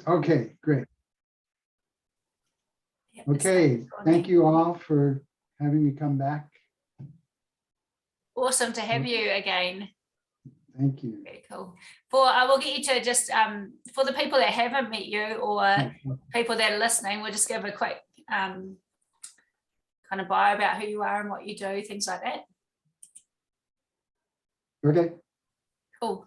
Okay, great. Yeah, Okay, thank you all for having me come back. Awesome to have you again. Thank you. Very cool. I will get you to just for the people that haven't met you or people that are listening, we'll just give a quick kind of bio about who you are and what you do, things like that. Okay. Cool.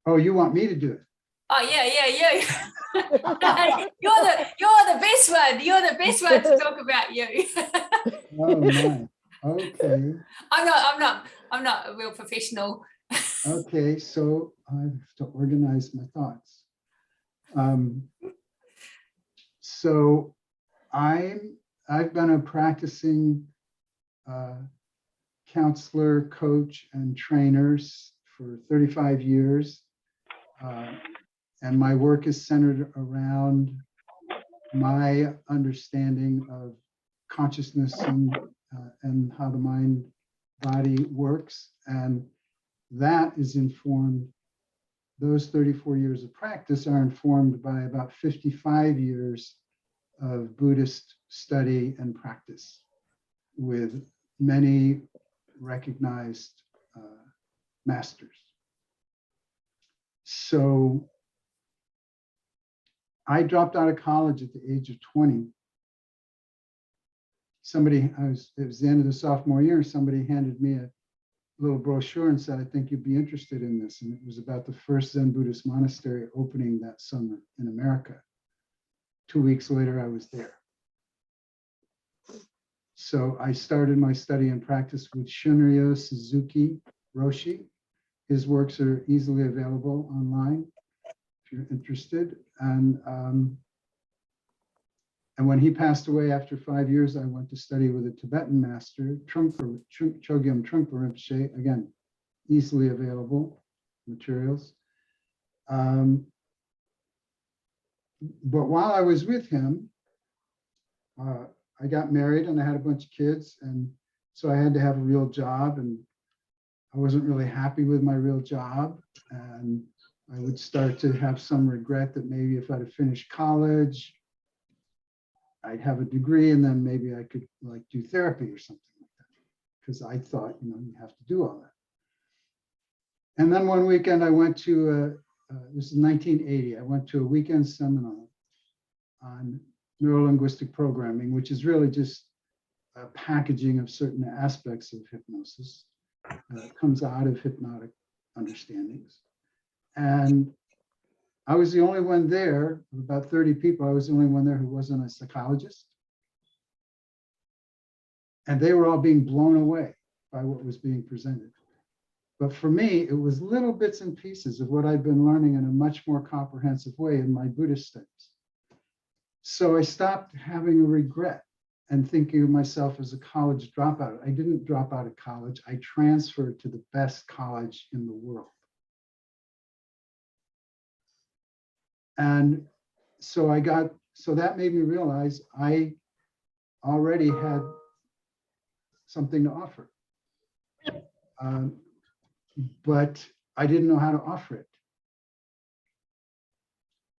Oh, you want me to do it? Oh yeah, you. You're the best one. You're the best one to talk about you. Oh my. Okay. I'm not a real professional. Okay, so I have to organize my thoughts. So I've been a practicing counselor, coach, and trainer for 35 years. And my work is centered around my understanding of consciousness and how the mind body works. And that is informed, those 34 years of practice are informed by about 55 years of Buddhist study and practice with many recognized masters. So I dropped out of college at the age of 20. It was the end of the sophomore year, somebody handed me a little brochure and said, I think you'd be interested in this. And it was about the first Zen Buddhist monastery opening that summer in America. 2 weeks later, I was there. So I started my study and practice with Shunryo Suzuki Roshi. His works are easily available online if you're interested. And when he passed away after 5 years, I went to study with a Tibetan master, Chogyam Trungpa Rinpoche, again, easily available materials. But while I was with him, I got married and I had a bunch of kids. And so I had to have a real job, and I wasn't really happy with my real job. And I would start to have some regret that maybe if I'd have finished college, I'd have a degree and then maybe I could like do therapy or something like that. Because I thought, you have to do all that. And then one weekend I went to, this is 1980, I went to a weekend seminar on neurolinguistic programming, which is really just a packaging of certain aspects of hypnosis that comes out of hypnotic understandings. And I was the only one there, of about 30 people, I was the only one there who wasn't a psychologist. And they were all being blown away by what was being presented. But for me, it was little bits and pieces of what I'd been learning in a much more comprehensive way in my Buddhist studies. So I stopped having a regret and thinking of myself as a college dropout. I didn't drop out of college. I transferred to the best college in the world. And so that made me realize I already had something to offer. But I didn't know how to offer it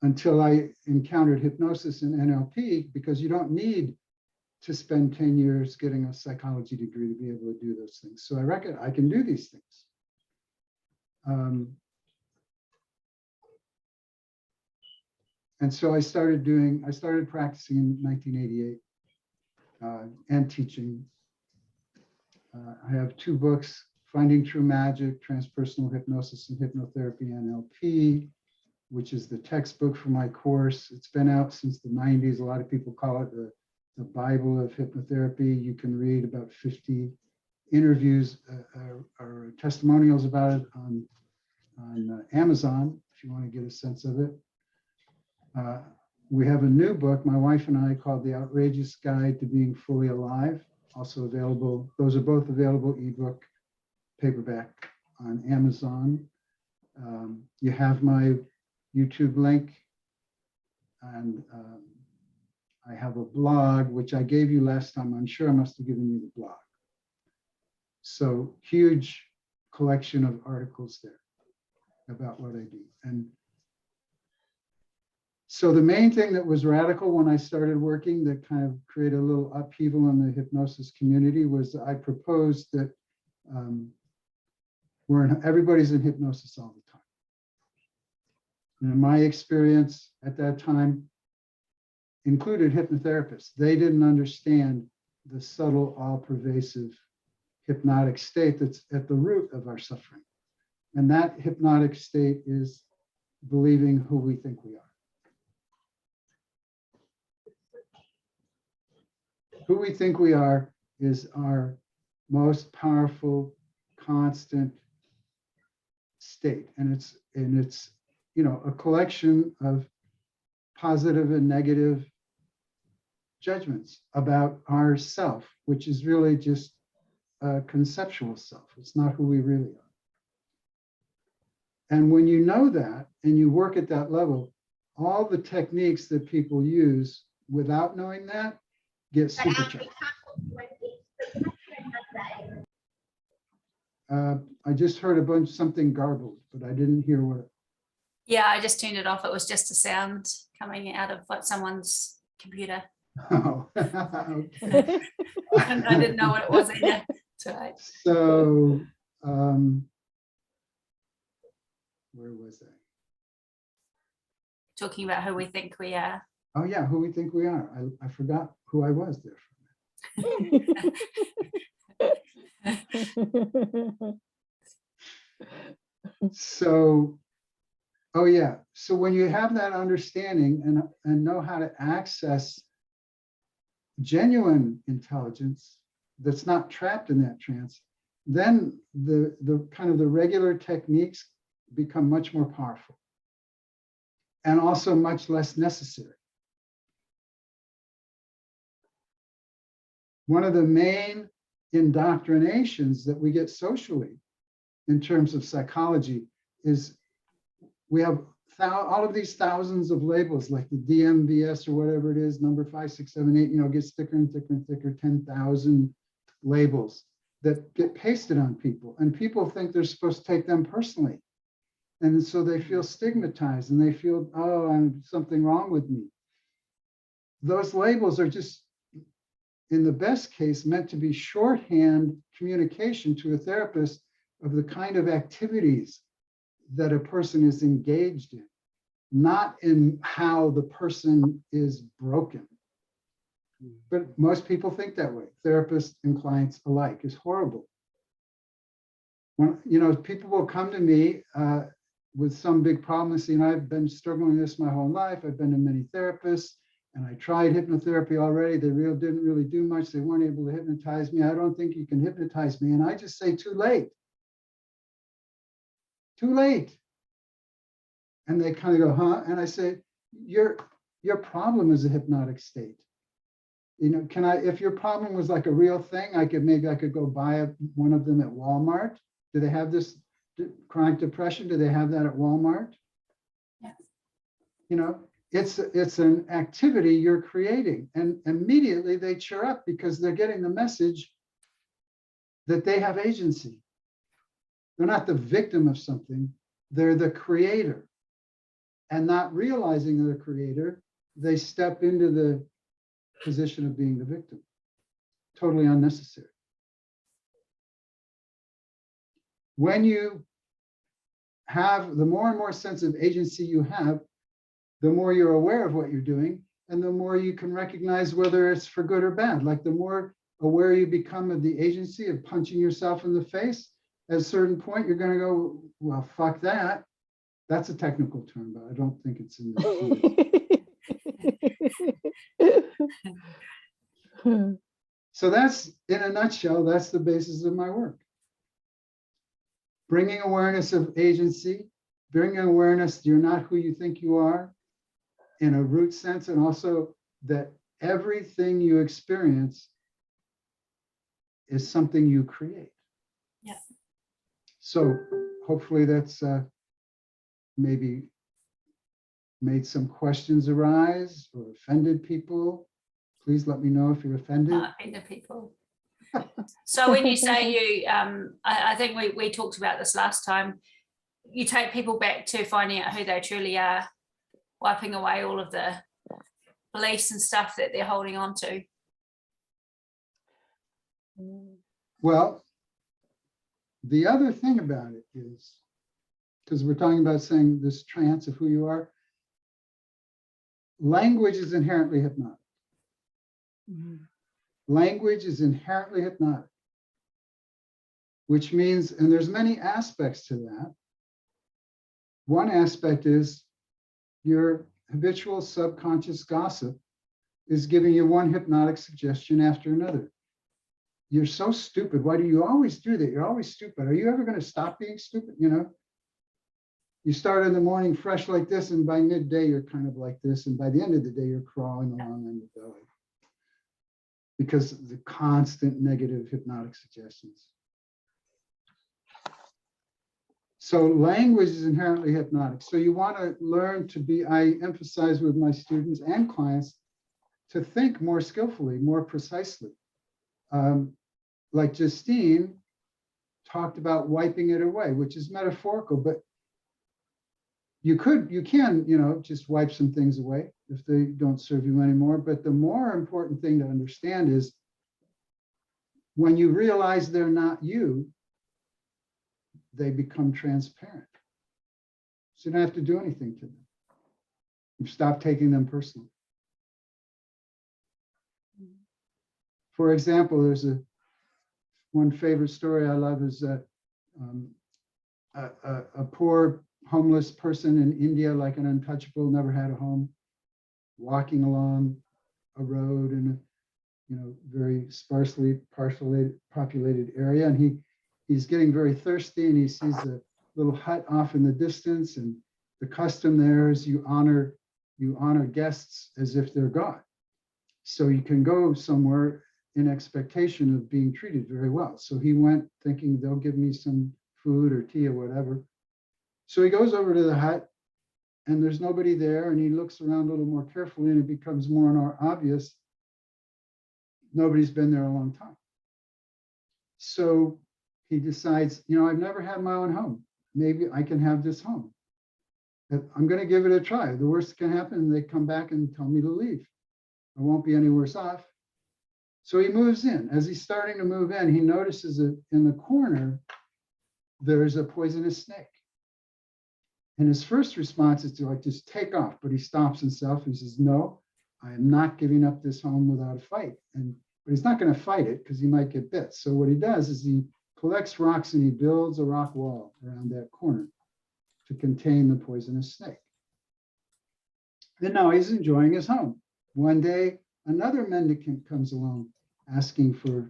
until I encountered hypnosis and NLP, because you don't need to spend 10 years getting a psychology degree to be able to do those things. So I reckon I can do these things. And so I started practicing in 1988 and teaching. I have 2 books, Finding True Magic, Transpersonal Hypnosis and Hypnotherapy, NLP, which is the textbook for my course. It's been out since the 90s. A lot of people call it the Bible of hypnotherapy. You can read about 50 interviews or testimonials about it on Amazon, if you want to get a sense of it. We have a new book, my wife and I, called The Outrageous Guide to Being Fully Alive, also available. Those are both available ebook, paperback on Amazon. You have my YouTube link, and I have a blog, which I gave you last time. I'm sure I must have given you the blog. So huge collection of articles there. about what I do. And so the main thing that was radical when I started working that kind of created a little upheaval in the hypnosis community was I proposed that everybody's in hypnosis all the time. And in my experience at that time, included hypnotherapists. They didn't understand the subtle, all-pervasive hypnotic state that's at the root of our suffering. And that hypnotic state is believing who we think we are. Who we think we are is our most powerful, constant state. And it's you know, a collection of positive and negative judgments about our self, which is really just a conceptual self. It's not who we really are. And when you know that and you work at that level, all the techniques that people use without knowing that get supercharged. I just heard something garbled, but I didn't hear what. Yeah, I just turned it off. It was just a sound coming out of like someone's computer. Oh, okay. I didn't know what it was either. Right. So, where was I? Talking about who we think we are. Oh yeah, who we think we are. I forgot who I was there for. So, oh yeah. So when you have that understanding and know how to access genuine intelligence that's not trapped in that trance, then the kind of the regular techniques become much more powerful and also much less necessary. One of the main indoctrinations that we get socially in terms of psychology is we have all of these thousands of labels like the DMVS or whatever it is, number 5, 6, 7, 8, you know, gets thicker and thicker and thicker, 10,000 labels that get pasted on people. And people think they're supposed to take them personally. And so they feel stigmatized and they feel, oh, I'm something wrong with me. Those labels are just, in the best case, meant to be shorthand communication to a therapist of the kind of activities that a person is engaged in, not in how the person is broken. But most people think that way. Therapists and clients alike is horrible. When, you know, people will come to me with some big problem and say, you know, I've been struggling with this my whole life. I've been to many therapists and I tried hypnotherapy already. They didn't really do much. They weren't able to hypnotize me. I don't think you can hypnotize me. And I just say, too late. Too late. And they kind of go, huh? And I say, your problem is a hypnotic state. You know, if your problem was like a real thing, I could go buy one of them at Walmart. Do they have this chronic depression? Do they have that at Walmart? Yes. You know, it's an activity you're creating, and immediately they cheer up because they're getting the message that they have agency. They're not the victim of something, they're the creator. And not realizing they're the creator, they step into the position of being the victim. Totally unnecessary. When you have, the more and more sense of agency you have, the more you're aware of what you're doing, and the more you can recognize whether it's for good or bad. Like the more aware you become of the agency of punching yourself in the face, at a certain point, you're going to go, well, fuck that. That's a technical term, but I don't think it's in the So that's, in a nutshell, that's the basis of my work. Bringing awareness of agency, bringing awareness you're not who you think you are in a root sense, and also that everything you experience is something you create. Yeah. So hopefully that's maybe made some questions arise or offended people. Please let me know if you're offended. Not offended people. So when you say you, I think we talked about this last time, you take people back to finding out who they truly are, wiping away all of the beliefs and stuff that they're holding on to. Well, the other thing about it is, because we're talking about saying this trance of who you are, language is inherently hypnotic. Language is inherently hypnotic, which means, and there's many aspects to that. One aspect is your habitual subconscious gossip is giving you one hypnotic suggestion after another. You're so stupid. Why do you always do that? You're always stupid. Are you ever going to stop being stupid? You know, you start in the morning fresh like this, and by midday, you're kind of like this. And by the end of the day, you're crawling along on your belly because of the constant negative hypnotic suggestions. So language is inherently hypnotic. So you want to learn to be, I emphasize with my students and clients, to think more skillfully, more precisely. Like Justine talked about wiping it away, which is metaphorical, but you can, you know, just wipe some things away if they don't serve you anymore. But the more important thing to understand is when you realize they're not you, they become transparent. So you don't have to do anything to them. You stop taking them personally. For example, there's one favorite story I love is a poor homeless person in India, like an untouchable, never had a home, walking along a road in a, you know, very sparsely populated area, and he's getting very thirsty, and he sees a little hut off in the distance, and the custom there is you honor guests as if they're God. So you can go somewhere in expectation of being treated very well. So he went thinking they'll give me some food or tea or whatever. So he goes over to the hut, and there's nobody there, and he looks around a little more carefully, and it becomes more and more obvious nobody's been there a long time. So he decides, you know, I've never had my own home. Maybe I can have this home. I'm going to give it a try. The worst that can happen, they come back and tell me to leave. I won't be any worse off. So he moves in. As he's starting to move in, he notices that in the corner, there is a poisonous snake. And his first response is to like just take off, but he stops himself and says, no, I am not giving up this home without a fight. But he's not going to fight it because he might get bit. So what he does is he collects rocks and he builds a rock wall around that corner to contain the poisonous snake. And now he's enjoying his home. One day, another mendicant comes along asking for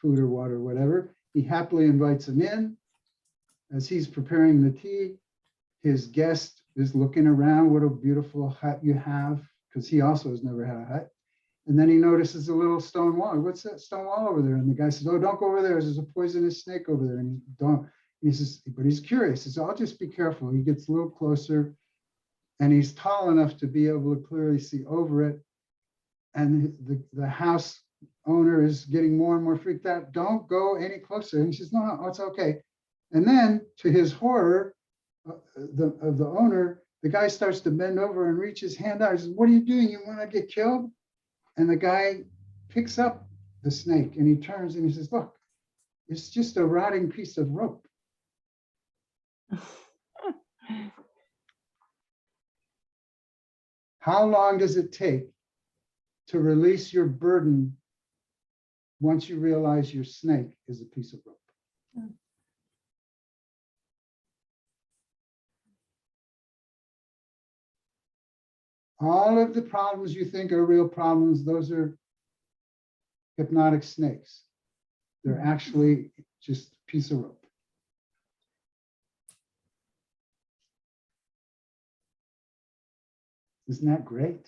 food or water or whatever. He happily invites him in. As he's preparing the tea, his guest is looking around, what a beautiful hut you have, because he also has never had a hut. And then he notices a little stone wall. What's that stone wall over there? And the guy says, oh, don't go over there. There's a poisonous snake over there. And he says, but he's curious. He says, I'll just be careful. He gets a little closer, and he's tall enough to be able to clearly see over it. And the house owner is getting more and more freaked out. Don't go any closer. And he says, no, it's okay. And then to his horror of the owner, the guy starts to bend over and reach his hand out. He says, what are you doing? You want to get killed? And the guy picks up the snake and he turns and he says, look, it's just a rotting piece of rope. How long does it take to release your burden once you realize your snake is a piece of rope? All of the problems you think are real problems, those are hypnotic snakes. They're actually just a piece of rope. Isn't that great?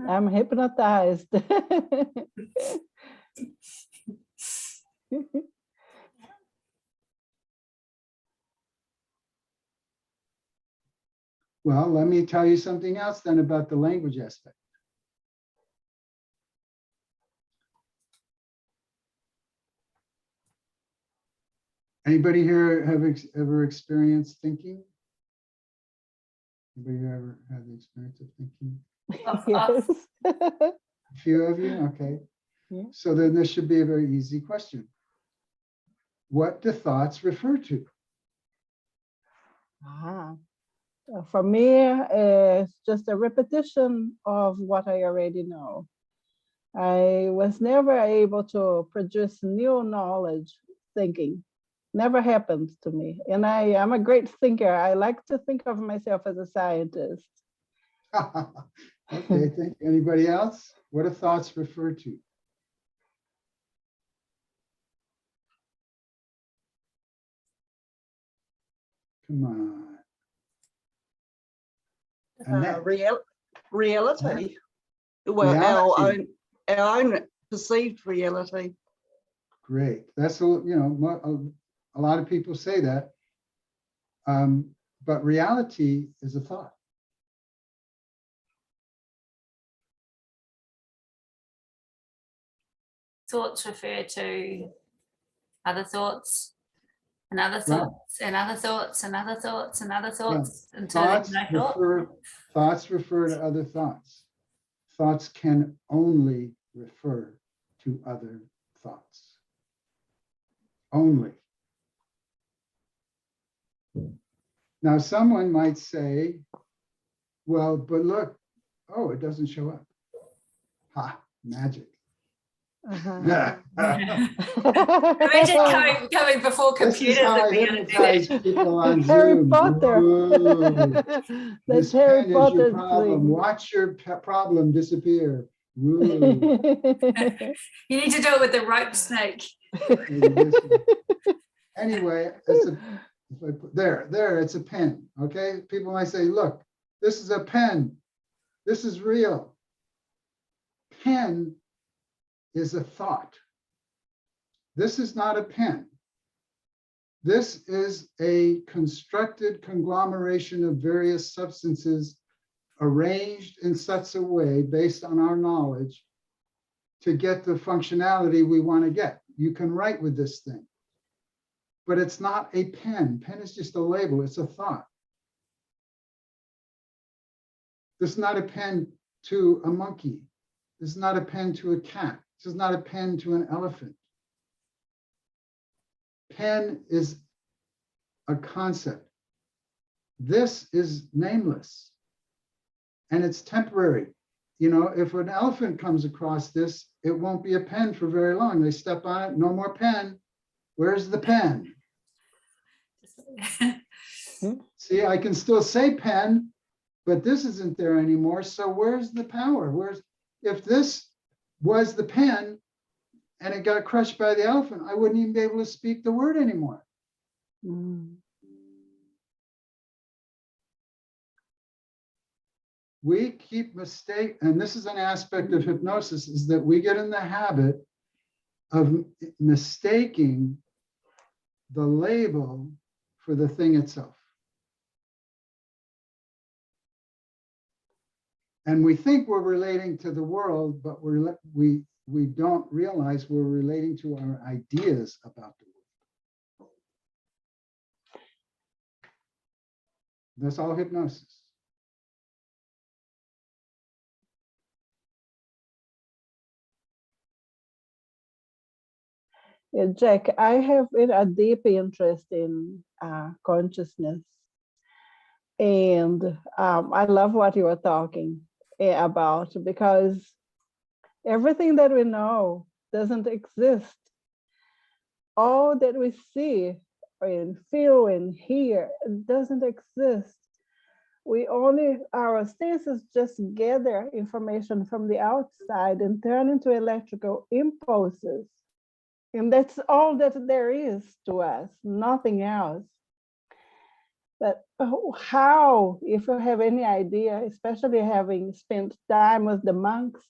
I'm hypnotized. Well, let me tell you something else then about the language aspect. Anybody here have ever experienced thinking? Anybody here ever had the experience of thinking? Yes. A few of you, okay. Yeah. So then this should be a very easy question. What do thoughts refer to? Ah. For me, it's just a repetition of what I already know. I was never able to produce new knowledge thinking. Never happened to me. And I am a great thinker. I like to think of myself as a scientist. Okay, thank you. Anybody else? What do thoughts refer to? Come on. Annette. Reality. Well, Reality. our own perceived reality. Great. That's, a lot of people say that. But reality is a thought. Thoughts refer to other thoughts and other Right. thoughts and other thoughts and other thoughts and other thoughts until Thoughts there's no thought. refer to other thoughts. Thoughts can only refer to other thoughts. Only. Now, someone might say, well, but look, oh, it doesn't show up. Ha, magic. Uh-huh. Imagine going before This is computers how I and being able to do hypnotize that. people on Harry Zoom. Potter. Whoa. That's This Harry pen is your Potter problem. thing. Watch your problem disappear. Whoa. You need to do it with the rope snake. Anyway, it's a, if I put, there, it's a pen. Okay, people might say, look, this is a pen. This is real. Pen is a thought. This is not a pen. This is a constructed conglomeration of various substances arranged in such a way based on our knowledge to get the functionality we want to get. You can write with this thing, but it's not a pen. Pen is just a label. It's a thought. This is not a pen to a monkey. This is not a pen to a cat. This is not a pen to an elephant. Pen is a concept. This is nameless and it's temporary. You know, if an elephant comes across this, it won't be a pen for very long. They step on it, no more pen. Where's the pen? See, I can still say pen, but this isn't there anymore. So where's the power? If this was the pen and it got crushed by the elephant, I wouldn't even be able to speak the word anymore. Mm. We keep and this is an aspect of hypnosis, is that we get in the habit of mistaking the label for the thing itself. And we think we're relating to the world, but we don't realize we're relating to our ideas about the world. That's all hypnosis. Yeah, Jack, I have a deep interest in consciousness. And I love what you were talking about, because everything that we know doesn't exist. All that we see and feel and hear doesn't exist. Our senses just gather information from the outside and turn into electrical impulses. And that's all that there is to us, nothing else. But how, if you have any idea, especially having spent time with the monks,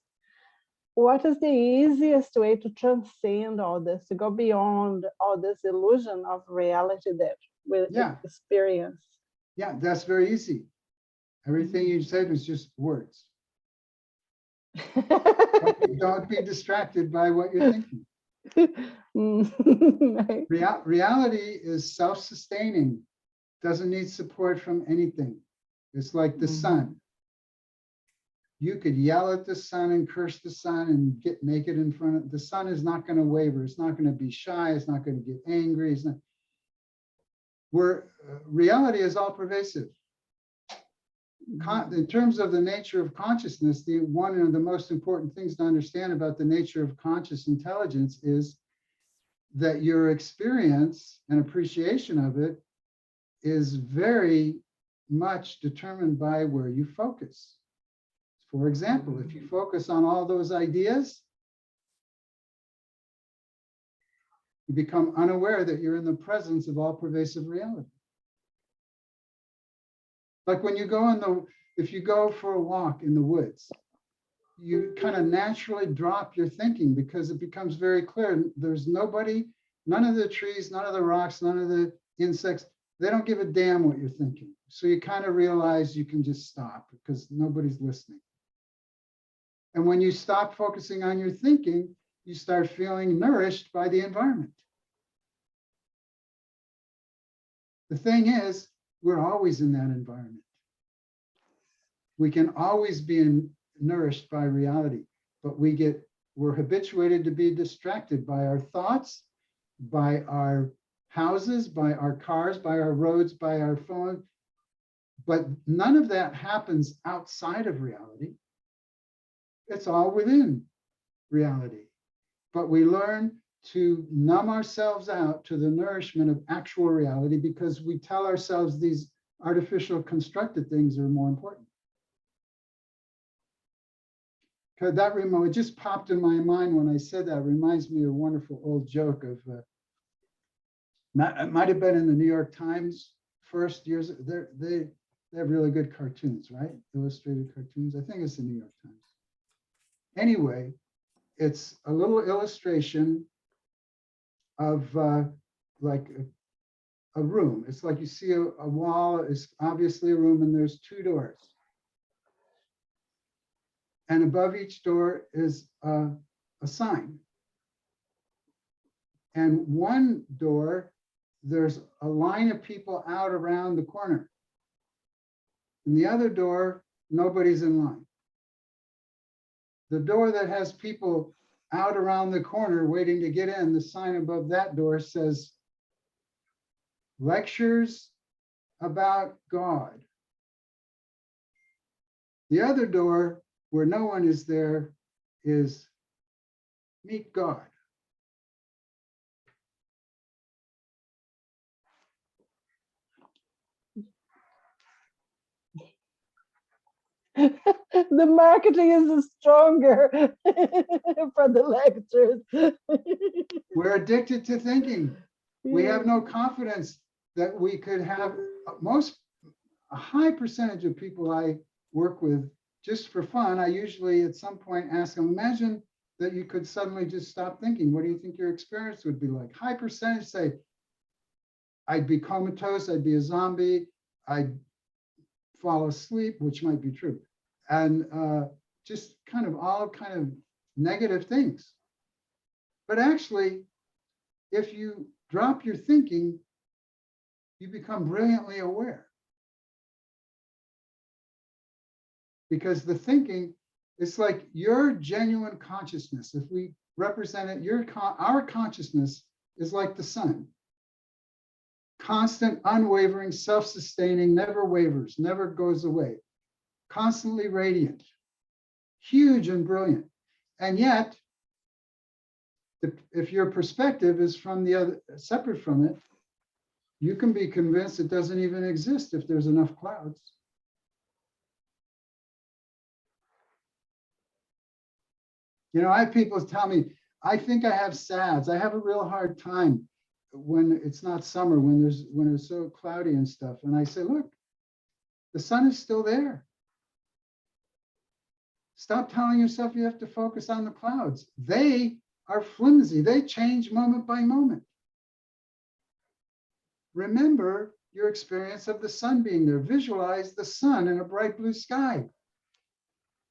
what is the easiest way to transcend all this, to go beyond all this illusion of reality that we experience? Yeah, that's very easy. Everything you said was just words. Don't be distracted by what you're thinking. Reality is self-sustaining, doesn't need support from anything. It's like the sun. You could yell at the sun and curse the sun and get naked in front of the sun. Is not going to waver. It's not going to be shy. It's not going to get angry. It's not. Reality is all pervasive. In terms of the nature of consciousness, one of the most important things to understand about the nature of conscious intelligence is that your experience and appreciation of it is very much determined by where you focus. For example, if you focus on all those ideas, you become unaware that you're in the presence of all pervasive reality. Like when you go if you go for a walk in the woods, you kind of naturally drop your thinking because it becomes very clear. There's nobody, none of the trees, none of the rocks, none of the insects, they don't give a damn what you're thinking. So you kind of realize you can just stop because nobody's listening. And when you stop focusing on your thinking, you start feeling nourished by the environment. The thing is, we're always in that environment. We can always be nourished by reality, but we're habituated to be distracted by our thoughts, by our houses, by our cars, by our roads, by our phone. But none of that happens outside of reality. It's all within reality. But we learn to numb ourselves out to the nourishment of actual reality because we tell ourselves these artificial constructed things are more important. Because it just popped in my mind when I said that. It reminds me of a wonderful old joke of, it might have been in the New York Times first years. They have really good cartoons, right? Illustrated cartoons. I think it's the New York Times. Anyway, it's a little illustration of like a room. It's like you see a wall, it's obviously a room, and there's two doors. And above each door is a sign. And one door, there's a line of people out around the corner. And the other door, nobody's in line. The door that has people out around the corner waiting to get in, the sign above that door says, lectures about God. The other door, where no one is there, is meet God. The marketing is stronger for the lectures. We're addicted to thinking. We have no confidence that we could have a high percentage of people I work with just for fun. I usually at some point ask them, imagine that you could suddenly just stop thinking. What do you think your experience would be like? High percentage say, I'd be comatose, I'd be a zombie, I'd fall asleep, which might be true. And just all kind of negative things. But actually, if you drop your thinking, you become brilliantly aware. Because the thinking, it's like your genuine consciousness. If we represent it, our consciousness is like the sun. Constant, unwavering, self-sustaining, never wavers, never goes away. Constantly radiant, huge and brilliant. And yet, if your perspective is from the other, separate from it, you can be convinced it doesn't even exist if there's enough clouds. You know, I have people tell me, I think I have SADS. I have a real hard time when it's not summer, when it's so cloudy and stuff. And I say, look, the sun is still there. Stop telling yourself you have to focus on the clouds. They are flimsy. They change moment by moment. Remember your experience of the sun being there. Visualize the sun in a bright blue sky.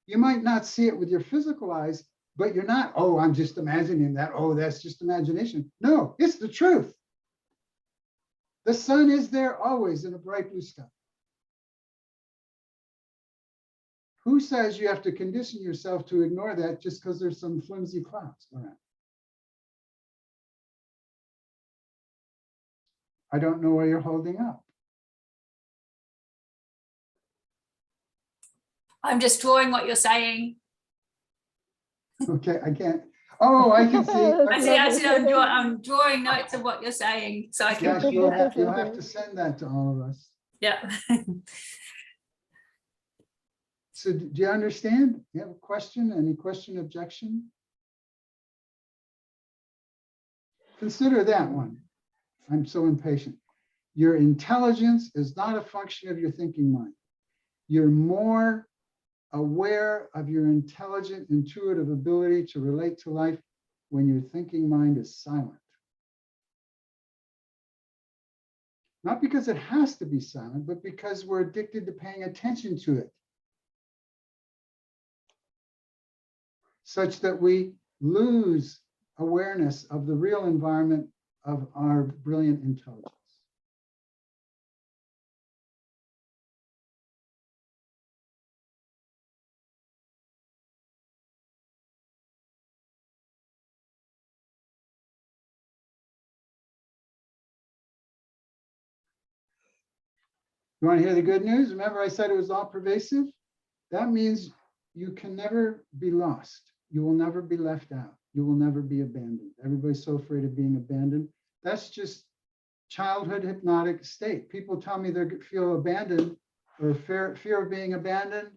You might not see it with your physical eyes, But you're not, oh, I'm just imagining that. Oh, that's just imagination. No, it's the truth. The sun is there always in a bright blue sky. Who says you have to condition yourself to ignore that just because there's some flimsy clouds around? I don't know where you're holding up. I'm just drawing what you're saying. Okay, I can't. Oh, I can see. I see I'm drawing notes of what you're saying. So I can. Yes, you'll have to send that to all of us. Yeah. So do you understand? You have a question? Any question, objection? Consider that one. I'm so impatient. Your intelligence is not a function of your thinking mind. You're more aware of your intelligent, intuitive ability to relate to life when your thinking mind is silent. Not because it has to be silent, but because we're addicted to paying attention to it, such that we lose awareness of the real environment of our brilliant intelligence. You want to hear the good news? Remember I said it was all pervasive? That means you can never be lost. You will never be left out. You will never be abandoned. Everybody's so afraid of being abandoned. That's just childhood hypnotic state. People tell me they feel abandoned or fear of being abandoned.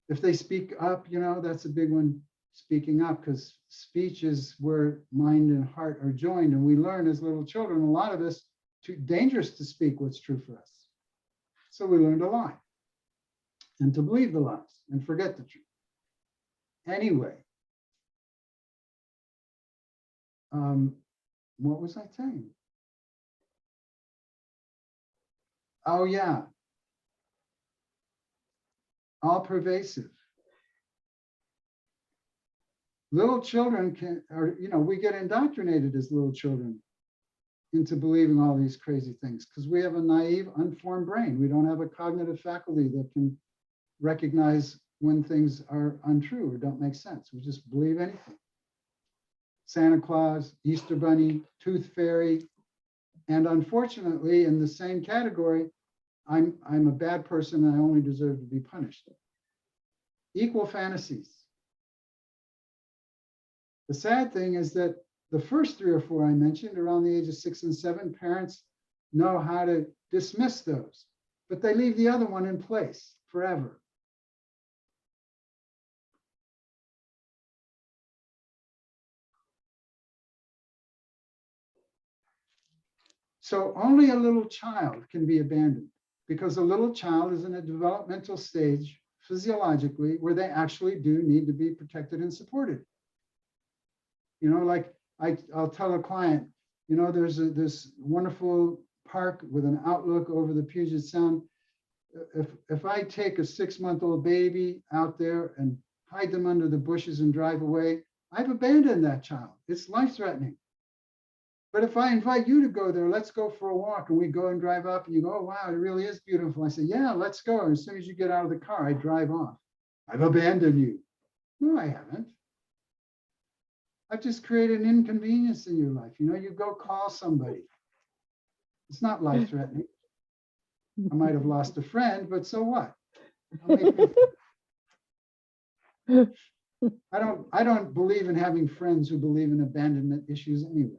If they speak up, you know, that's a big one, speaking up, because speech is where mind and heart are joined. And we learn as little children, a lot of us, too dangerous to speak what's true for us. So we learn to lie and to believe the lies and forget the truth. Anyway, what was I saying? Oh yeah, all pervasive. Little children we get indoctrinated as little children into believing all these crazy things because we have a naive, unformed brain. We don't have a cognitive faculty that can recognize when things are untrue or don't make sense. We just believe anything. Santa Claus, Easter Bunny, Tooth Fairy, and unfortunately, in the same category, I'm a bad person and I only deserve to be punished. Equal fantasies. The sad thing is that the first 3 or 4 I mentioned, around the age of 6 and 7, parents know how to dismiss those, but they leave the other one in place forever. So only a little child can be abandoned because a little child is in a developmental stage physiologically where they actually do need to be protected and supported. You know, like I'll tell a client, you know, there's this wonderful park with an outlook over the Puget Sound. If I take a 6-month-old baby out there and hide them under the bushes and drive away, I've abandoned that child. It's life-threatening. But if I invite you to go there, let's go for a walk, and we go and drive up, and you go, oh, wow, it really is beautiful. I say, yeah, let's go. And as soon as you get out of the car, I drive off. I've abandoned you. No, I haven't. I've just created an inconvenience in your life. You know, you go call somebody. It's not life-threatening. I might have lost a friend, but so what? I don't believe in having friends who believe in abandonment issues anyway.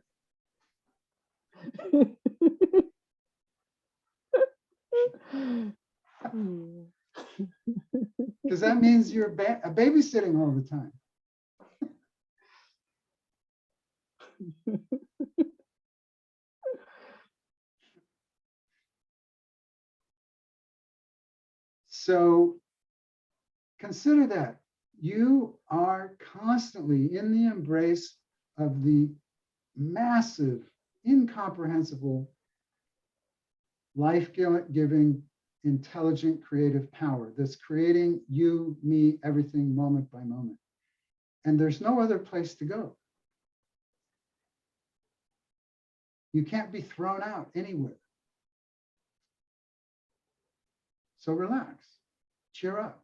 Because that means you're babysitting all the time. So consider that you are constantly in the embrace of the massive, incomprehensible, life-giving, intelligent, creative power that's creating you, me, everything moment by moment. And there's no other place to go. You can't be thrown out anywhere. So relax, cheer up,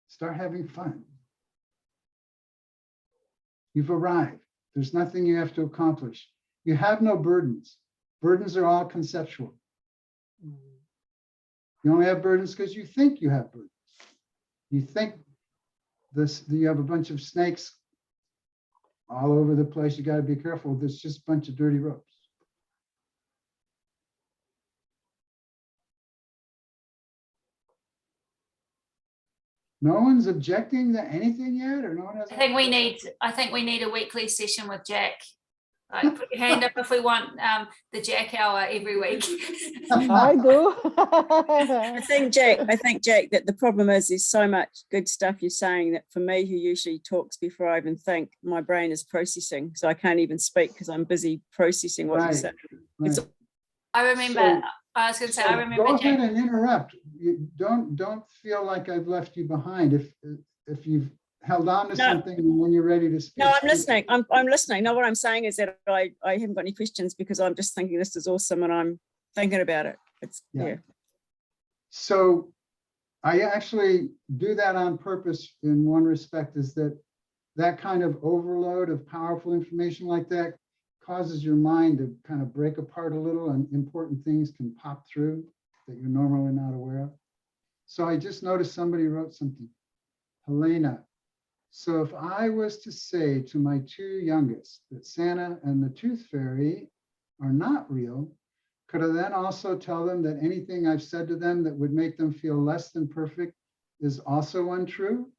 start having fun. You've arrived. There's nothing you have to accomplish. You have no burdens. Burdens are all conceptual. You only have burdens because you think you have burdens. You think you have a bunch of snakes all over the place. You got to be careful. There's just a bunch of dirty ropes. No one's objecting to anything yet, or no one has. I think we need a weekly session with Jack. Like, put your hand up if we want the Jack hour every week. I do. I think, Jack, that the problem is there's so much good stuff you're saying that for me, who usually talks before I even think, my brain is processing. So I can't even speak because I'm busy processing what you say. Right. I remember, I was going to say, I remember. Go Jack, ahead and interrupt. You don't feel like I've left you behind if you've held on to something and when you're ready to speak. No, I'm listening. I'm listening. No, what I'm saying is that I haven't got any questions because I'm just thinking this is awesome and I'm thinking about it. It's yeah. So I actually do that on purpose in one respect, is that kind of overload of powerful information like that causes your mind to kind of break apart a little, and important things can pop through that you're normally not aware of. So I just noticed somebody wrote something. Helena. So if I was to say to my two youngest that Santa and the Tooth Fairy are not real, could I then also tell them that anything I've said to them that would make them feel less than perfect is also untrue?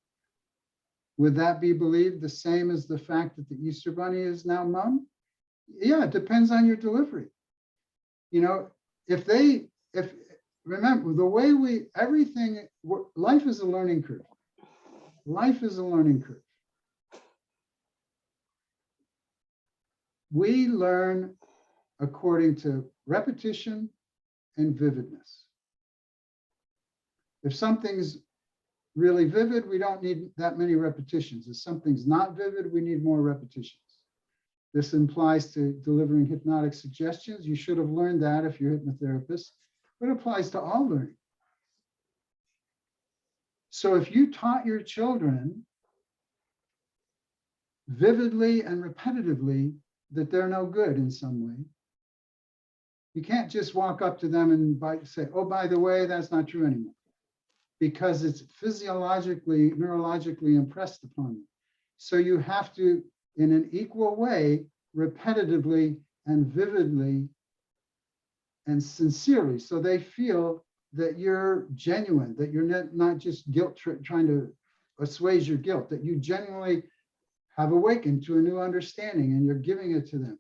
Would that be believed the same as the fact that the Easter Bunny is now mum? Yeah, it depends on your delivery. You know, remember the way life is a learning curve. Life is a learning curve. We learn according to repetition and vividness. If something's really vivid, we don't need that many repetitions. If something's not vivid, we need more repetitions. This implies to delivering hypnotic suggestions. You should have learned that if you're a hypnotherapist, but it applies to all learning. So if you taught your children vividly and repetitively that they're no good in some way, you can't just walk up to them and say, oh, by the way, that's not true anymore, because it's physiologically, neurologically impressed upon them. So you have to, in an equal way, repetitively and vividly and sincerely, so they feel that you're genuine, that you're not just trying to assuage your guilt, that you genuinely have awakened to a new understanding and you're giving it to them.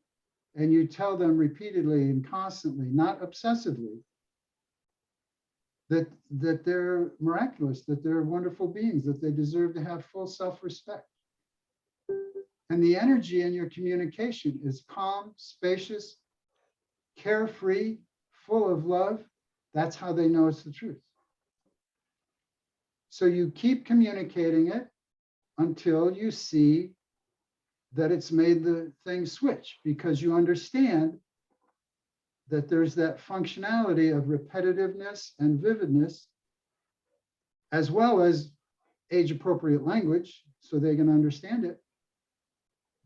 And you tell them repeatedly and constantly, not obsessively, that they're miraculous, that they're wonderful beings, that they deserve to have full self-respect. And the energy in your communication is calm, spacious, carefree, full of love. That's how they know it's the truth. So you keep communicating it until you see that it's made the thing switch, because you understand that there's that functionality of repetitiveness and vividness, as well as age-appropriate language, so they can understand it,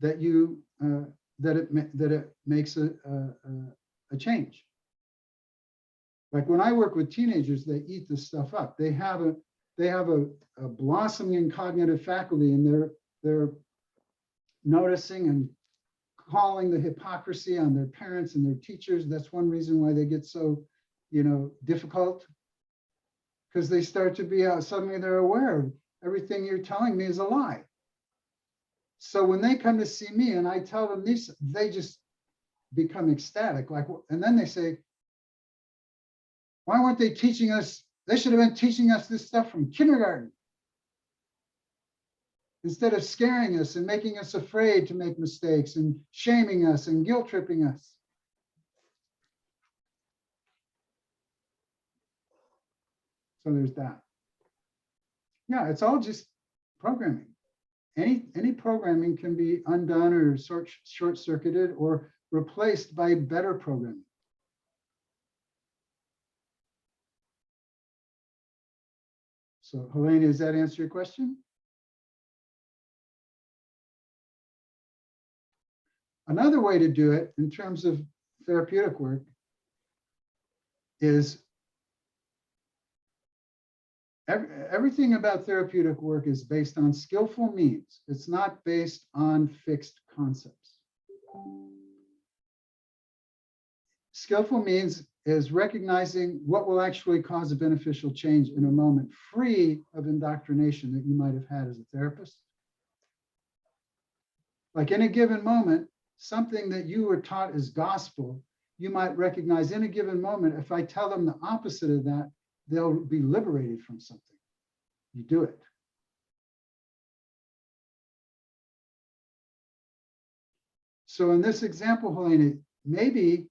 that it makes a change. Like when I work with teenagers, they eat this stuff up. They have a blossoming cognitive faculty, and they're noticing and calling the hypocrisy on their parents and their teachers. That's one reason why they get so, difficult, because they start to be suddenly they're aware of everything you're telling me is a lie. So when they come to see me and I tell them these, they just become ecstatic. And then they say, why weren't they teaching us? They should have been teaching us this stuff from kindergarten, instead of scaring us and making us afraid to make mistakes and shaming us and guilt tripping us. So there's that. Yeah, it's all just programming. any programming can be undone or short-circuited or replaced by better programming. So Helene, does that answer your question? Another way to do it in terms of therapeutic work is everything about therapeutic work is based on skillful means. It's not based on fixed concepts. Skillful means is recognizing what will actually cause a beneficial change in a moment, free of indoctrination that you might have had as a therapist. Like in a given moment, something that you were taught as gospel, you might recognize in a given moment, if I tell them the opposite of that, they'll be liberated from something. You do it. So in this example, Helena, maybe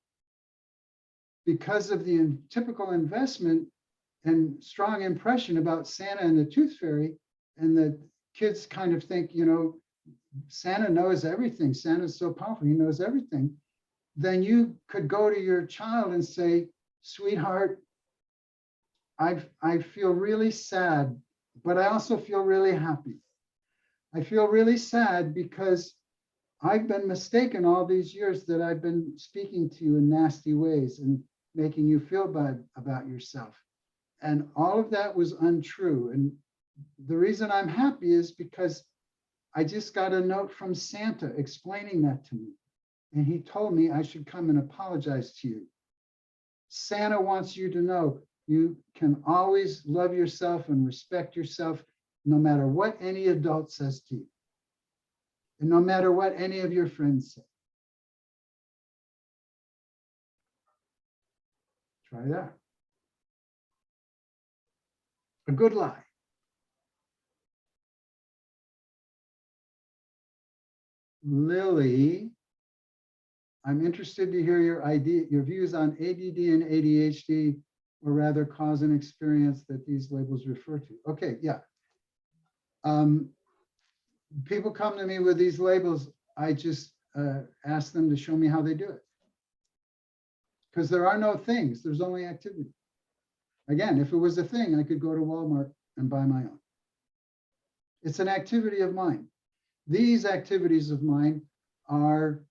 because of the typical investment and strong impression about Santa and the Tooth Fairy, and the kids kind of think, you know, Santa knows everything. Santa's so powerful, he knows everything. Then you could go to your child and say, sweetheart, I feel really sad, but I also feel really happy. I feel really sad because I've been mistaken all these years that I've been speaking to you in nasty ways and making you feel bad about yourself. And all of that was untrue. And the reason I'm happy is because I just got a note from Santa explaining that to me. And he told me I should come and apologize to you. Santa wants you to know you can always love yourself and respect yourself, no matter what any adult says to you. And no matter what any of your friends say. Try that. A good lie. Lily, I'm interested to hear your views on ADD and ADHD, or rather cause and experience that these labels refer to. Okay, yeah. People come to me with these labels. I just ask them to show me how they do it. Because there are no things, there's only activity. Again, if it was a thing, I could go to Walmart and buy my own. It's an activity of mine. These activities of mine are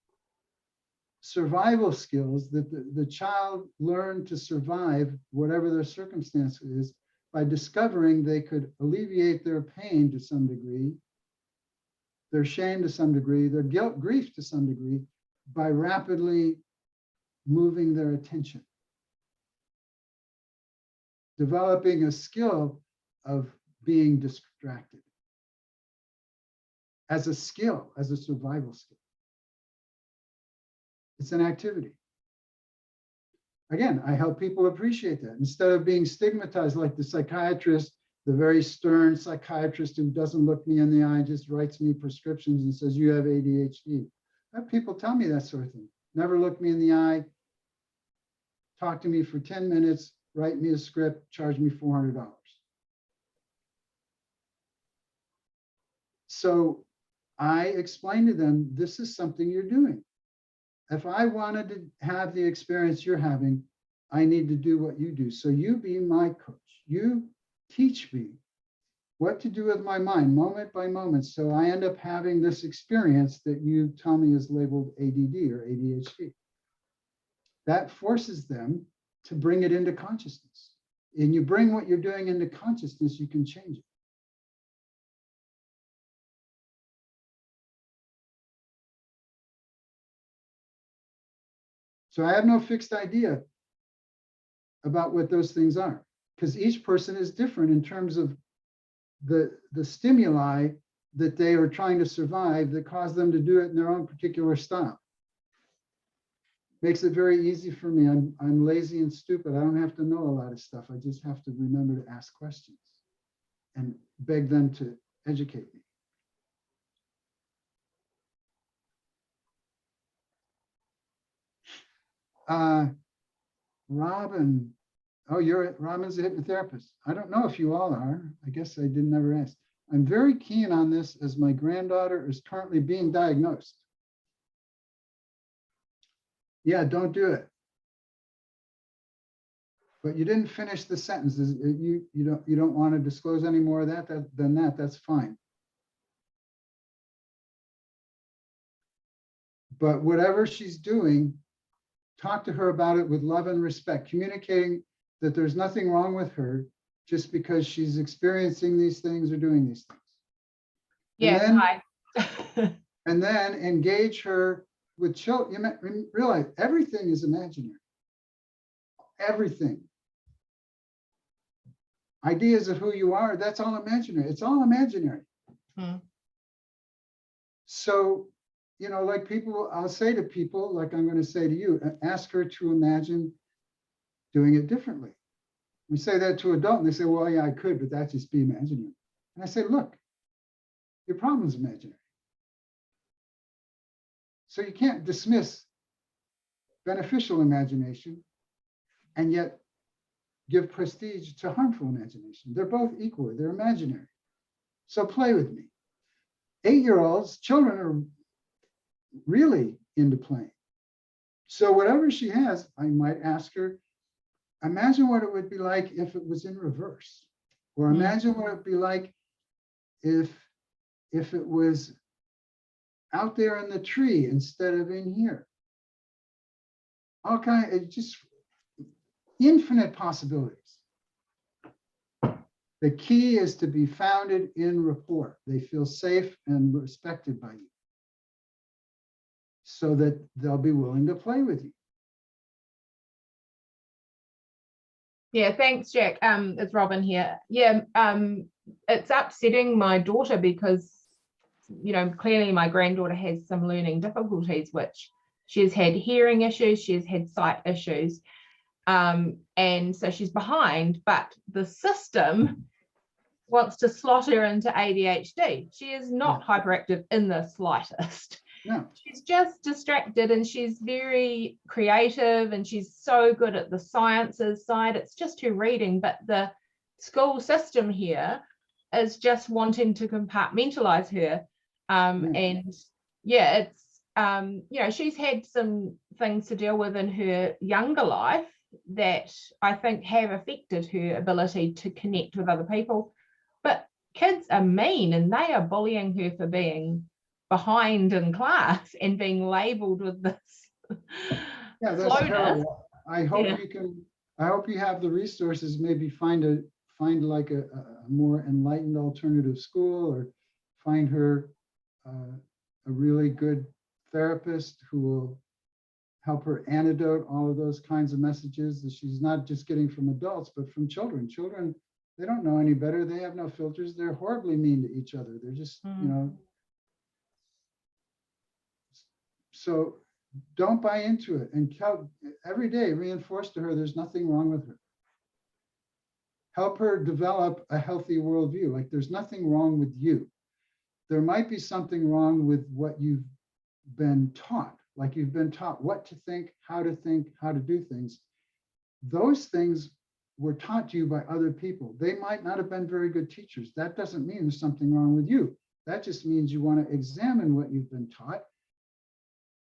survival skills that the child learned to survive whatever their circumstance is by discovering they could alleviate their pain to some degree, their shame to some degree, their guilt, grief to some degree, by rapidly moving their attention. Developing a skill of being distracted as a skill, as a survival skill. It's an activity. Again, I help people appreciate that. Instead of being stigmatized like the psychiatrist, the very stern psychiatrist who doesn't look me in the eye, just writes me prescriptions and says, you have ADHD. I have people tell me that sort of thing. Never look me in the eye, talk to me for 10 minutes, write me a script, charge me $400. So I explained to them, this is something you're doing. If I wanted to have the experience you're having, I need to do what you do. So you be my coach. You teach me what to do with my mind, moment by moment. So I end up having this experience that you tell me is labeled ADD or ADHD. That forces them to bring it into consciousness. And you bring what you're doing into consciousness, you can change it. So I have no fixed idea about what those things are, because each person is different in terms of the stimuli that they are trying to survive that cause them to do it in their own particular style. Makes it very easy for me. I'm lazy and stupid. I don't have to know a lot of stuff. I just have to remember to ask questions and beg them to educate me. Robin, oh, Robin's a hypnotherapist. I don't know if you all are. I guess I didn't ever ask. I'm very keen on this as my granddaughter is currently being diagnosed. Yeah, don't do it. But you didn't finish the sentence. You don't want to disclose any more of that, that's fine. But whatever she's doing, talk to her about it with love and respect, communicating that there's nothing wrong with her just because she's experiencing these things or doing these things. Yeah, And then engage her with children. You realize everything is imaginary. Everything. Ideas of who you are, that's all imaginary. It's all imaginary. So, like people, I'll say to people, like I'm going to say to you, ask her to imagine doing it differently. We say that to adults, and they say, well, yeah, I could, but that just be imaginary. And I say, look, your problem is imaginary. So you can't dismiss beneficial imagination and yet give prestige to harmful imagination. They're both equal, they're imaginary. So play with me. 8-year-olds, children are really into playing. So whatever she has, I might ask her, imagine what it would be like if it was in reverse, or imagine what it would be like if it was out there in the tree instead of in here. All kind of just infinite possibilities. The key is to be founded in rapport. They feel safe and respected by you, so that they'll be willing to play with you. yeah, thanks, Jack. It's Robin here. Yeah, it's upsetting my daughter because, clearly my granddaughter has some learning difficulties, which she's had hearing issues, she's had sight issues. And so she's behind, but the system wants to slot her into ADHD. She is not hyperactive in the slightest. No. She's just distracted, and she's very creative, and she's so good at the sciences side. It's just her reading, but the school system here is just wanting to compartmentalize her. And yeah, it's she's had some things to deal with in her younger life that I think have affected her ability to connect with other people. But kids are mean, and they are bullying her for being behind in class and being labeled with this. Yeah, that's slowness. terrible. I hope you have the resources, maybe find like a more enlightened alternative school, or find her a really good therapist who will help her antidote all of those kinds of messages that she's not just getting from adults, but from children. Children, they don't know any better. They have no filters. They're horribly mean to each other. They're just, so don't buy into it, and every day reinforce to her there's nothing wrong with her. Help her develop a healthy worldview. Like, there's nothing wrong with you. There might be something wrong with what you've been taught. Like, you've been taught what to think, how to do things. Those things were taught to you by other people. They might not have been very good teachers. That doesn't mean there's something wrong with you. That just means you want to examine what you've been taught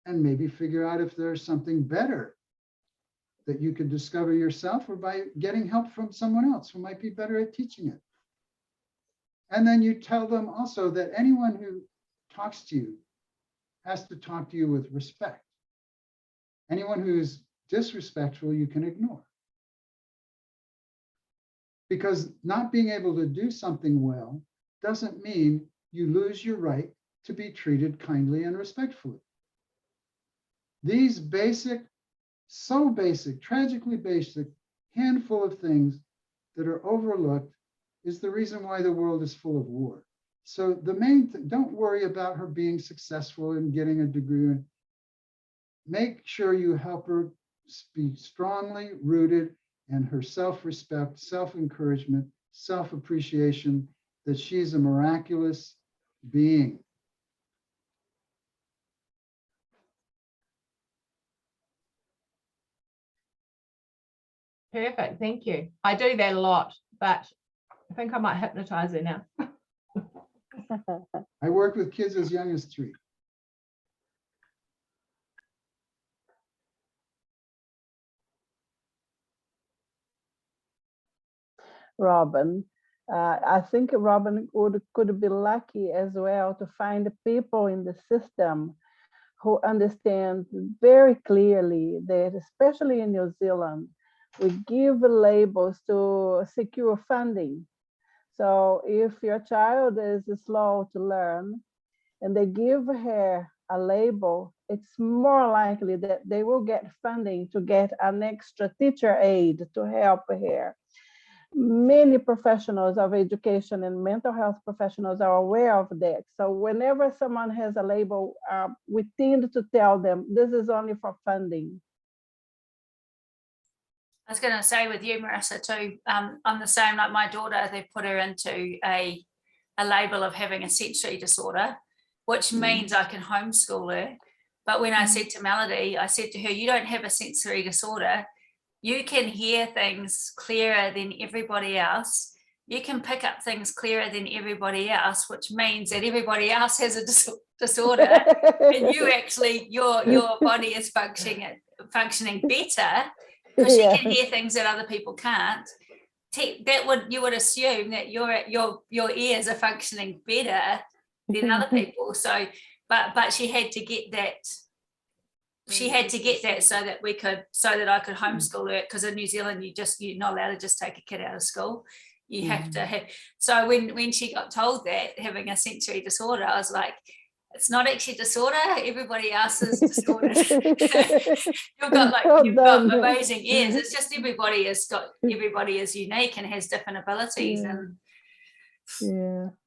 and maybe figure out if there's something better that you could discover yourself, or by getting help from someone else who might be better at teaching it. And then you tell them also that anyone who talks to you has to talk to you with respect. Anyone who's disrespectful, you can ignore. Because not being able to do something well doesn't mean you lose your right to be treated kindly and respectfully. These basic, so basic, tragically basic handful of things that are overlooked is the reason why the world is full of war. So the main thing, don't worry about her being successful and getting a degree. Make sure you help her be strongly rooted in her self-respect, self-encouragement, self-appreciation, that she's a miraculous being. Perfect, thank you. I do that a lot, but I think I might hypnotize her now. I worked with kids as young as 3. Robin. I think Robin could be lucky as well to find people in the system who understand very clearly that, especially in New Zealand, we give labels to secure funding. So if your child is slow to learn and they give her a label, it's more likely that they will get funding to get an extra teacher aide to help her. Many professionals of education and mental health professionals are aware of that. So whenever someone has a label, we tend to tell them this is only for funding. I was going to say with you, Marissa, too, I'm the same, like my daughter, they put her into a label of having a sensory disorder, which means I can homeschool her. But when I said to Melody, I said to her, you don't have a sensory disorder. You can hear things clearer than everybody else. You can pick up things clearer than everybody else, which means that everybody else has a disorder. And you actually, your body is functioning better because you can hear things that other people can't. You would assume that your ears are functioning better than other people. So, but she had to get that. She had to get that so that I could homeschool her, because in New Zealand you're not allowed to just take a kid out of school. You have to have. So when she got told that having a sensory disorder, I was like, it's not actually disorder. Everybody else is disordered. you've got amazing ears. It's just everybody is unique and has different abilities, and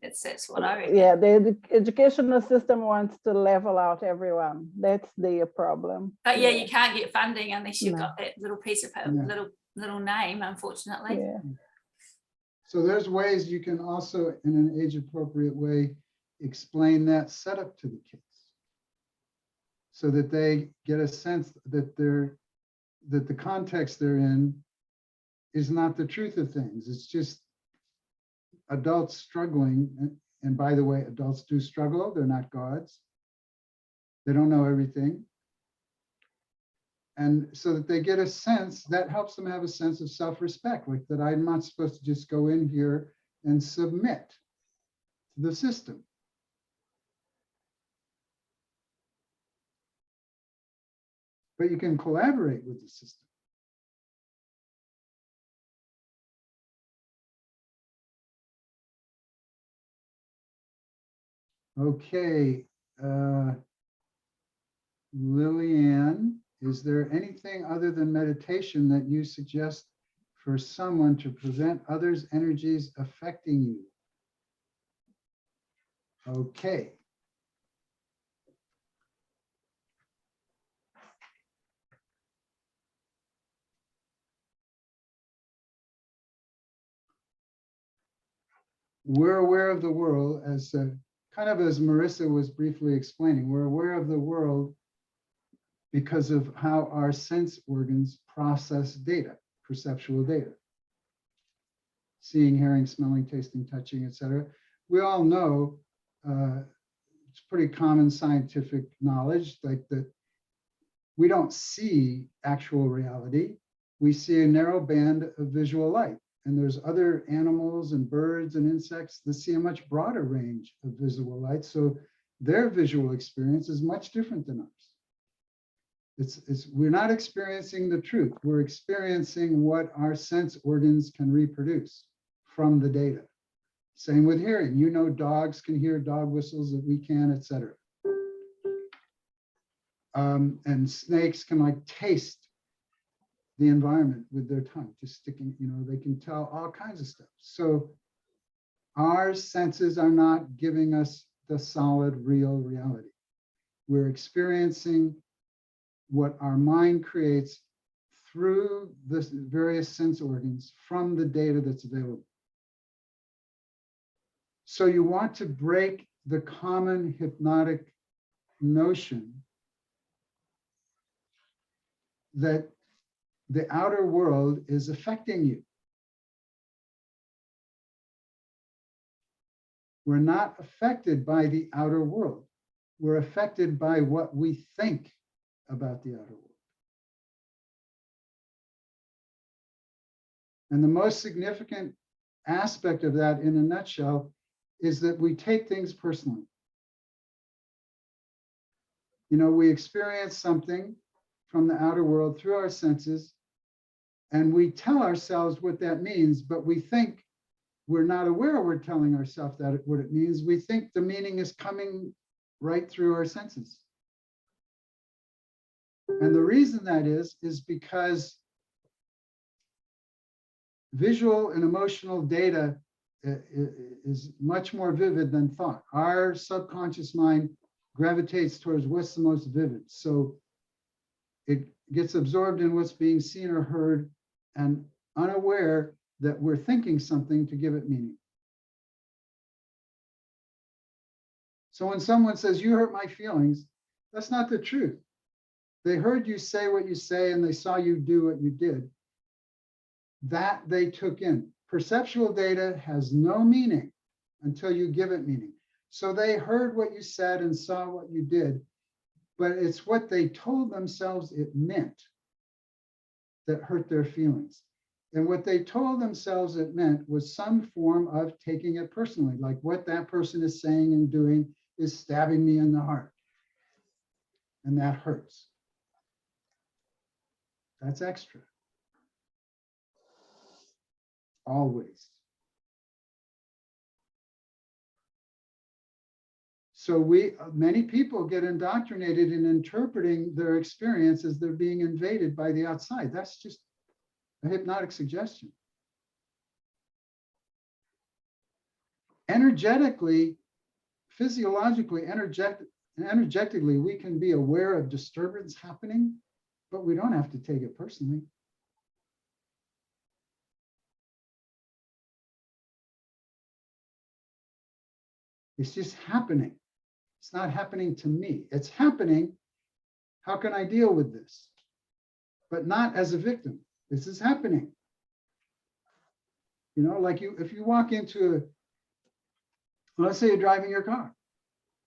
that's what I reckon. Yeah, the educational system wants to level out everyone. That's the problem. But you can't get funding unless you've got that little piece of little name, unfortunately. Yeah. So there's ways you can also, in an age-appropriate way, explain that setup to the kids, so that they get a sense that the context they're in is not the truth of things. It's just adults struggling. And by the way, adults do struggle. They're not gods. They don't know everything. And so that they get a sense, that helps them have a sense of self-respect, like that I'm not supposed to just go in here and submit to the system. But you can collaborate with the system. Okay, Lillian, is there anything other than meditation that you suggest for someone to prevent others' energies affecting you? Okay. We're aware of the world as kind of as Marissa was briefly explaining. We're aware of the world because of how our sense organs process data, perceptual data. Seeing, hearing, smelling, tasting, touching, etc. We all know, it's pretty common scientific knowledge, like that we don't see actual reality. We see a narrow band of visual light. And there's other animals and birds and insects that see a much broader range of visual light. So their visual experience is much different than ours. We're not experiencing the truth. We're experiencing what our sense organs can reproduce from the data. Same with hearing. You know, dogs can hear dog whistles that we can, etc. And snakes can like taste the environment with their tongue, just sticking, they can tell all kinds of stuff. So our senses are not giving us the solid, real reality. We're experiencing what our mind creates through the various sense organs from the data that's available. So you want to break the common hypnotic notion that the outer world is affecting you. We're not affected by the outer world. We're affected by what we think about the outer world. And the most significant aspect of that, in a nutshell, is that we take things personally. You know, we experience something from the outer world through our senses, and we tell ourselves what that means, but we think we're not aware we're telling ourselves that what it means. We think the meaning is coming right through our senses. And the reason that is because visual and emotional data is much more vivid than thought. Our subconscious mind gravitates towards what's the most vivid. So it gets absorbed in what's being seen or heard and unaware that we're thinking something to give it meaning. So when someone says, you hurt my feelings, that's not the truth. They heard you say what you say and they saw you do what you did. That they took in. Perceptual data has no meaning until you give it meaning. So they heard what you said and saw what you did, but it's what they told themselves it meant that hurt their feelings. And what they told themselves it meant was some form of taking it personally, like what that person is saying and doing is stabbing me in the heart. And that hurts. That's extra. Always. So many people get indoctrinated in interpreting their experience as they're being invaded by the outside. That's just a hypnotic suggestion. Energetically, physiologically, energetically, we can be aware of disturbance happening, but we don't have to take it personally. It's just happening. It's not happening to me. It's happening. How can I deal with this? But not as a victim. This is happening. You know, like if you walk into let's say you're driving your car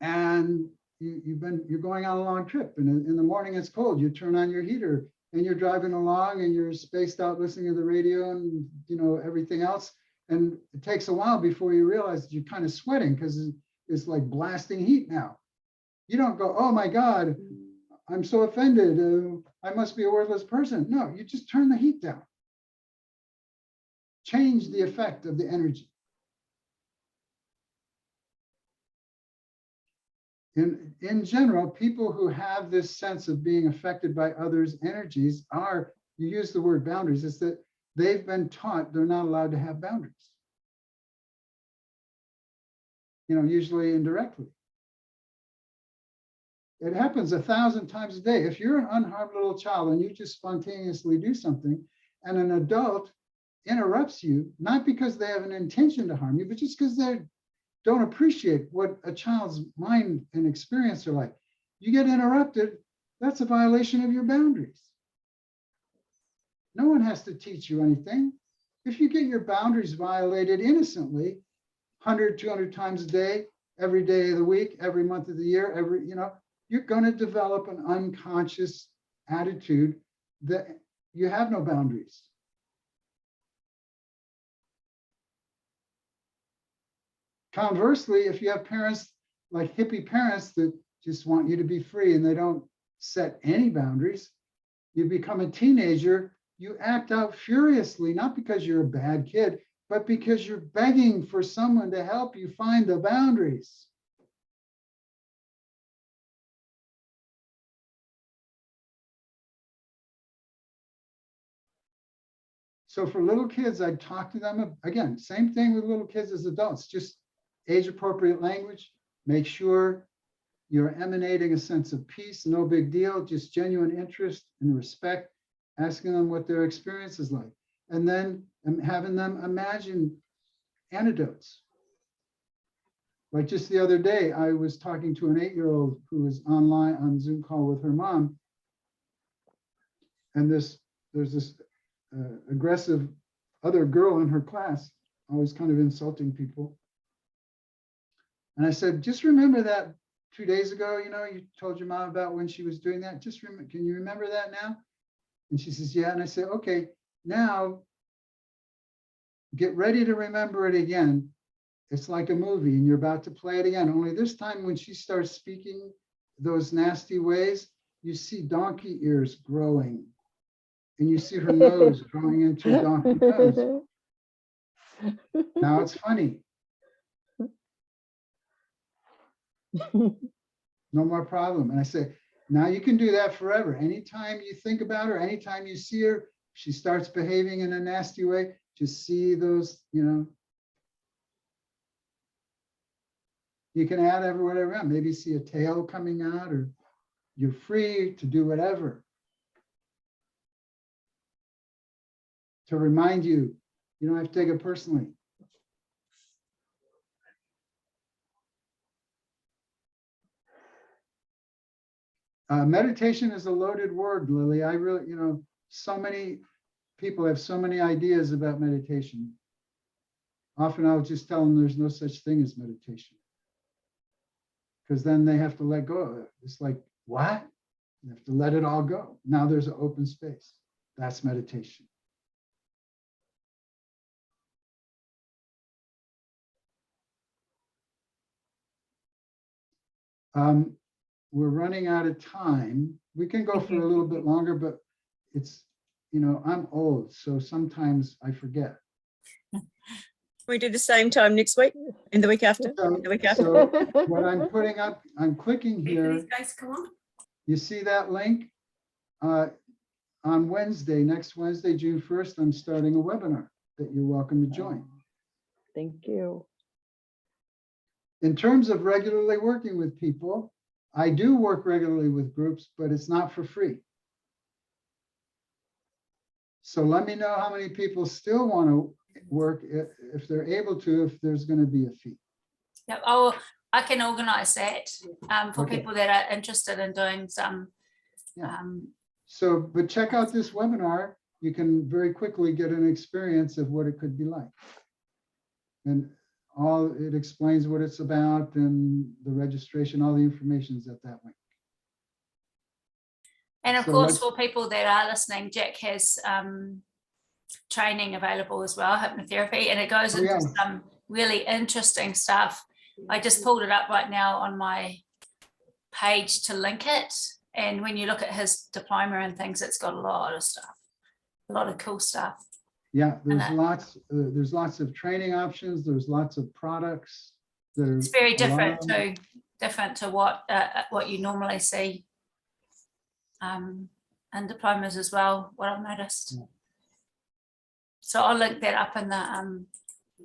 and you're going on a long trip and in the morning it's cold, you turn on your heater and you're driving along and you're spaced out listening to the radio and everything else. And it takes a while before you realize that you're kind of sweating because it's like blasting heat now. You don't go, oh my God, I'm so offended. I must be a worthless person. No, you just turn the heat down. Change the effect of the energy. In general, people who have this sense of being affected by others' energies are, you use the word boundaries, is that they've been taught they're not allowed to have boundaries. Usually indirectly. It happens 1,000 times a day. If you're an unharmed little child and you just spontaneously do something and an adult interrupts you, not because they have an intention to harm you, but just because they don't appreciate what a child's mind and experience are like. You get interrupted, that's a violation of your boundaries. No one has to teach you anything. If you get your boundaries violated innocently, 100, 200 times a day, every day of the week, every month of the year, you're going to develop an unconscious attitude that you have no boundaries. Conversely, if you have parents like hippie parents that just want you to be free and they don't set any boundaries, you become a teenager, you act out furiously, not because you're a bad kid, but because you're begging for someone to help you find the boundaries. So for little kids, I'd talk to them, again, same thing with little kids as adults, just age-appropriate language, make sure you're emanating a sense of peace, no big deal, just genuine interest and respect, asking them what their experience is like, and then having them imagine antidotes. Like just the other day, I was talking to an 8-year-old who was online on Zoom call with her mom, and there's this aggressive other girl in her class, always kind of insulting people. And I said, just remember that 2 days ago, you know, you told your mom about when she was doing that. Just remember, can you remember that now? And she says, yeah. And I said, okay, now get ready to remember it again. It's like a movie and you're about to play it again. Only this time when she starts speaking those nasty ways, you see donkey ears growing and you see her nose growing into a donkey nose. Now it's funny. No more problem. And I say, now you can do that forever. Anytime you think about her, anytime you see her, she starts behaving in a nasty way, just see those, you know. You can add everywhere around. Maybe see a tail coming out, or you're free to do whatever. To remind you, you don't have to take it personally. Meditation is a loaded word, Lily. I really, you know, so many people have so many ideas about meditation. Often I'll just tell them there's no such thing as meditation. Because then they have to let go of it. It's like, what? You have to let it all go. Now there's an open space. That's meditation. We're running out of time. We can go for a little bit longer, but it's, you know, I'm old, so sometimes I forget. We do the same time next week and the week after. So, The week after. so what I'm putting up, I'm clicking here. These guys come on. You see that link? On Wednesday, next Wednesday, June 1st, I'm starting a webinar that you're welcome to join. Thank you. In terms of regularly working with people, I do work regularly with groups, but it's not for free. So let me know how many people still want to work, if they're able to, if there's going to be a fee. Yeah, oh, I can organise that for Okay. people that are interested in doing some. Yeah. So, but check out this webinar. You can very quickly get an experience of what it could be like. And all, it explains what it's about and the registration, all the information is at that link. And of So course, let's- for people that are listening, Jack has training available as well, hypnotherapy, and it goes into some really interesting stuff. I just pulled it up right now on my page to link it. And when you look at his diploma and things, it's got a lot of stuff, a lot of cool stuff. Yeah, there's lots of training options. There's lots of products. It's very different too, different to what you normally see. And diplomas as well, what I've noticed. Yeah. So I'll link that up in the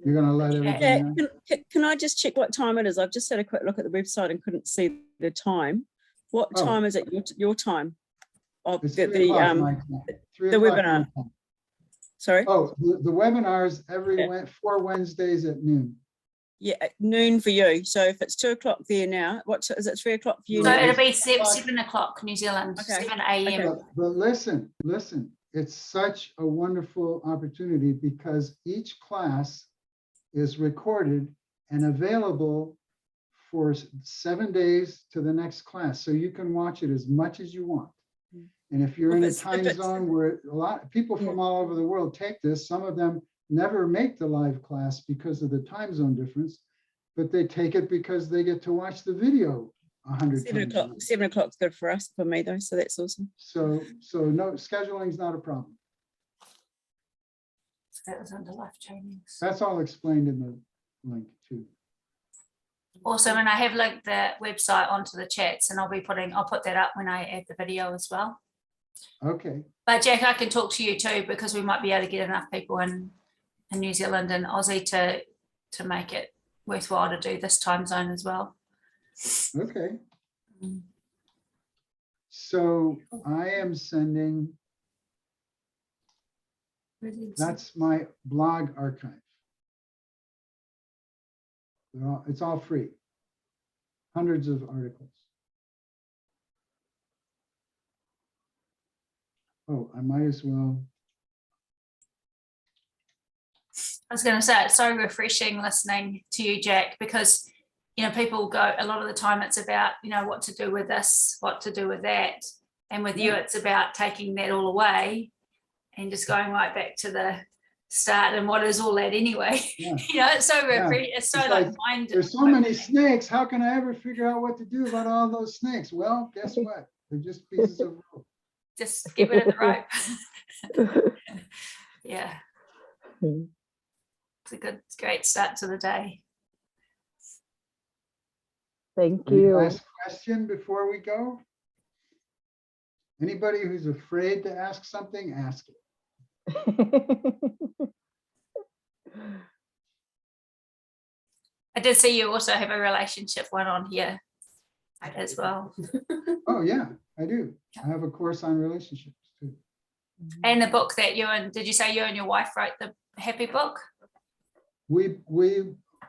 you're going to let everything know? Can I just check what time it is? I've just had a quick look at the website and couldn't see the time. What time is it? Your time of the webinar? Sorry. Oh, the webinars every 4 Wednesdays at noon. Yeah, at noon for you. So if it's 2 o'clock there now, what is it? 3 o'clock for you? So now? it'll be 7 o'clock New Zealand, okay. 7 a.m. Okay. But listen, it's such a wonderful opportunity because each class is recorded and available for 7 days to the next class. So you can watch it as much as you want. And if you're in a time zone where a lot of people from all over the world take this, some of them never make the live class because of the time zone difference, but they take it because they get to watch the video 100 times. 7 o'clock's good for us, for me though, so that's awesome. So no, scheduling is not a problem. So that was under life trainings. That's all explained in the link too. Awesome, and I have linked the website onto the chats, and I'll put that up when I add the video as well. Okay. But Jack, I can talk to you too, because we might be able to get enough people in New Zealand and Aussie to make it worthwhile to do this time zone as well. Okay. So I am sending, that's my blog archive. It's all free. Hundreds of articles. Oh, I might as well. I was going to say, it's so refreshing listening to you, Jack, because you know, people go, a lot of the time it's about, you know, what to do with this, what to do with that. And with you, it's about taking that all away and just going right back to the start and what is all that anyway. Yeah. You know, it's so Yeah. it's so It's like like, mind. There's so many snakes. How can I ever figure out what to do about all those snakes? Well, guess what? They're just pieces of rope. Just get rid of the rope. Yeah. It's a good, great start to the day. Thank Any you. last question before we go? Anybody who's afraid to ask something, ask it. I did see you also have a relationship one on here as well. Oh, yeah, I do. I have a course on relationships too. And the book that you and, did you say you and your wife wrote the happy book? We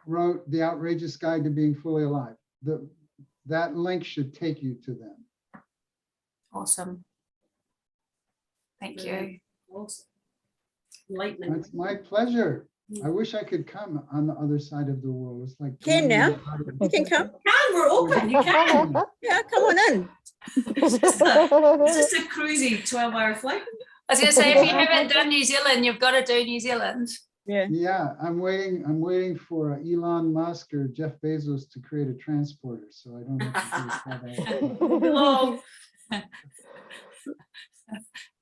wrote The Outrageous Guide to Being Fully Alive. That link should take you to them. Awesome. Thank you. Awesome. Lightning. It's my pleasure. I wish I could come on the other side of the world. It's like Can 20 now. years out of- You can come. We're open. You can. Yeah, come on in. It's just a cruisy 12-hour flight. I was going to say, if you haven't done New Zealand, you've got to do New Zealand. Yeah. Yeah, I'm waiting for Elon Musk or Jeff Bezos to create a transporter, so I don't have to do that. Oh,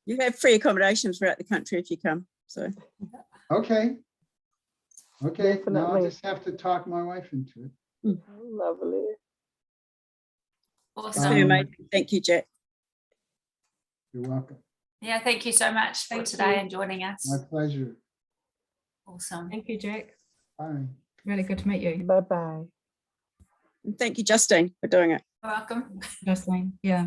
You have free accommodations throughout the country if you come. So Okay. Okay, now I'll Definitely. just have to talk my wife into it. Lovely. Awesome. very amazing. Thank you, Jack. You're welcome. Yeah, thank you so much for Thank today you. and joining us. My pleasure. Awesome. Thank you, Jack. Bye. Really good to meet you, Bye-bye. And thank you, Justine, for doing it. You're welcome. Jocelyn. Yeah.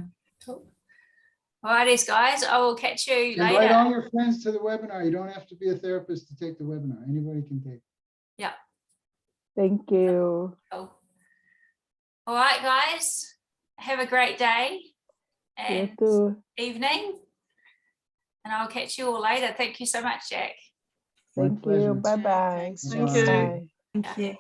Alrighties, guys. I will catch you Invite later. all your friends to the webinar. You don't have to be a therapist to take the webinar. Anybody can take it. Thank you. Cool. All right, guys. Have a great day You and too. evening. And I'll catch you all later. Thank you so much, Jack. My Thank you. pleasure. Bye-bye. Thanks. Thank you. Bye. Thank you.